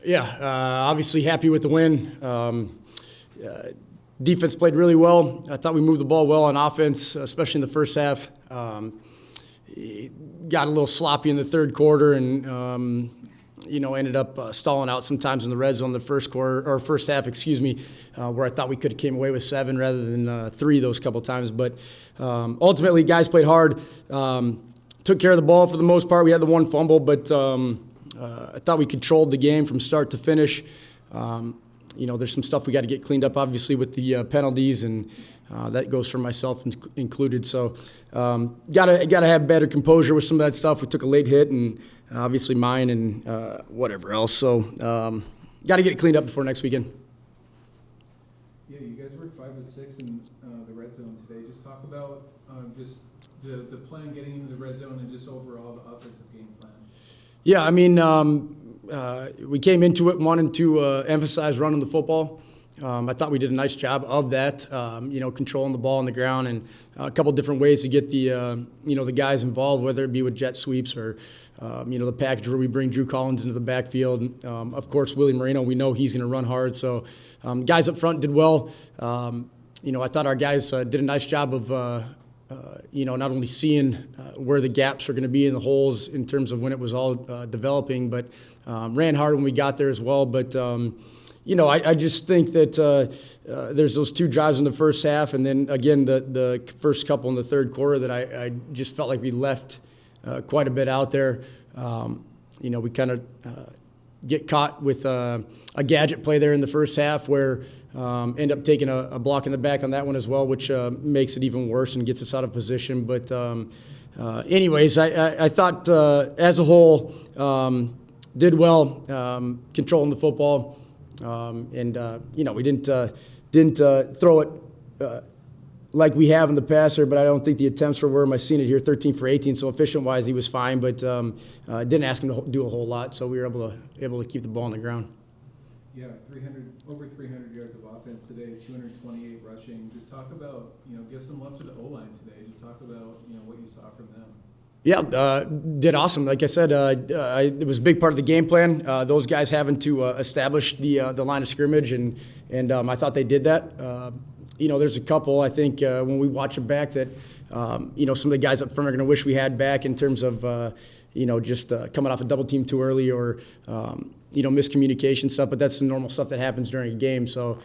Yeah, obviously happy with the win. Defense played really well. I thought we moved the ball well on offense, especially in the first half. Got a little sloppy in the third quarter and, ended up stalling out sometimes in the red zone the first half, where I thought we could have came away with 7 rather than 3 those couple times. But ultimately, guys played hard, took care of the ball for the most part. We had the one fumble, but I thought we controlled the game from start to finish. There's some stuff we got to get cleaned up, obviously, with the penalties, and that goes for myself included. So gotta have better composure with some of that stuff. We took a late hit, and obviously mine and whatever else. So got to get it cleaned up before next weekend. Yeah, you guys were 5 of 6 in the red zone today. Just talk about just the plan getting into the red zone and just overall the offensive game plan. Yeah, I mean, we came into it wanting to emphasize running the football. I thought we did a nice job of that, controlling the ball on the ground and a couple different ways to get the guys involved, whether it be with jet sweeps or, the package where we bring Drew Collins into the backfield. Of course, Willie Moreno, we know he's going to run hard. So guys up front did well. I thought our guys did a nice job of, not only seeing where the gaps are going to be in the holes in terms of when it was all developing, but ran hard when we got there as well. But, I just think that there's those 2 drives in the first half, and then, again, the first couple in the third quarter that I just felt like we left quite a bit out there. We kind of get caught with a gadget play there in the first half where end up taking a block in the back on that one as well, which makes it even worse and gets us out of position. But anyways, I thought as a whole did well controlling the football. We didn't throw it like we have in the past here, but I don't think the attempts were where am I seeing it here, 13 for 18. So efficient-wise, he was fine, but didn't ask him to do a whole lot. So we were able to keep the ball on the ground. Yeah, over 300 yards of offense today, 228 rushing. Just talk about, give some love to the O-line today. Just talk about, what you saw from them. Yeah, did awesome. Like I said, it was a big part of the game plan. Those guys having to establish the line of scrimmage, and I thought they did that. There's a couple, I think, when we watch them back that, some of the guys up front are going to wish we had back in terms of, just coming off a double team too early or, miscommunication stuff. But that's the normal stuff that happens during a game. So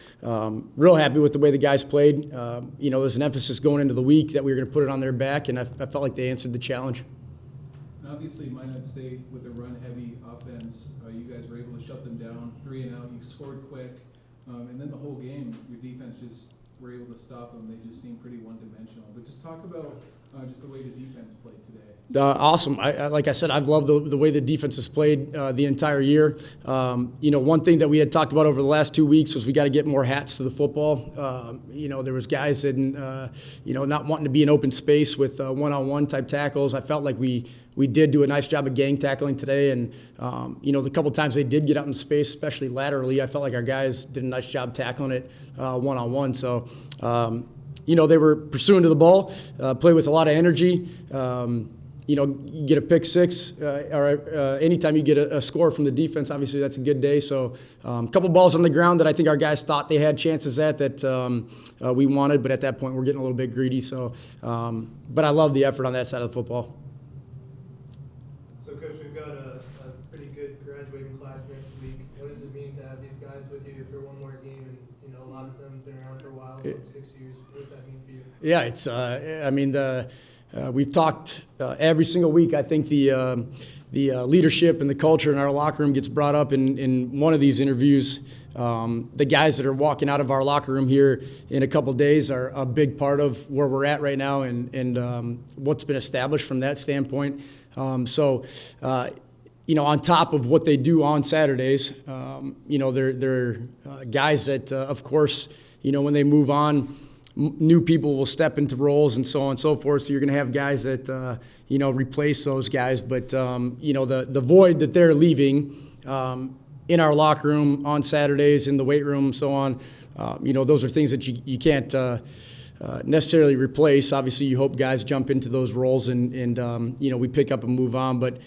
real happy with the way the guys played. There's an emphasis going into the week that we were going to put it on their back, and I felt like they answered the challenge. And obviously, Minot State, with a run-heavy offense, you guys were able to shut them down 3 and out. You scored quick. And then the whole game, your defense just were able to stop them. They just seemed pretty one-dimensional. But just talk about just the way the defense played today. Awesome. Like I said, I've loved the way the defense has played the entire year. One thing that we had talked about over the last 2 weeks was we got to get more hats to the football. There was guys that, not wanting to be in open space with one-on-one type tackles. I felt like we did do a nice job of gang tackling today, and the couple times they did get out in space, especially laterally, I felt like our guys did a nice job tackling it one-on-one. So, they were pursuing to the ball, play with a lot of energy. You get a pick six, or anytime you get a score from the defense, obviously that's a good day. So a couple balls on the ground that I think our guys thought they had chances at that we wanted, but at that point we're getting a little bit greedy. So, but I love the effort on that side of the football. So, Coach, we've got a pretty good graduating class next week. What does it mean to have these guys with you for one more game? And, a lot of them have been around for a while, so 6 years. What does that mean for you? Yeah, it's, we've talked every single week. I think the leadership and the culture in our locker room gets brought up in one of these interviews. The guys that are walking out of our locker room here in a couple days are a big part of where we're at right now and what's been established from that standpoint. On top of what they do on Saturdays, they're guys that, of course, when they move on, new people will step into roles and so on and so forth. So you're going to have guys that, replace those guys. But, the void that they're leaving in our locker room on Saturdays, in the weight room, so on, those are things that you can't necessarily replace. Obviously, you hope guys jump into those roles and we pick up and move on. But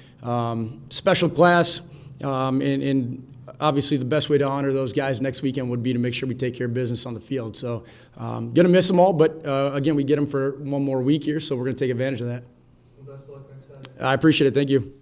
special class and obviously the best way to honor those guys next weekend would be to make sure we take care of business on the field. So going to miss them all, but again, we get them for one more week here, so we're going to take advantage of that. Well, best of luck next Saturday. I appreciate it. Thank you.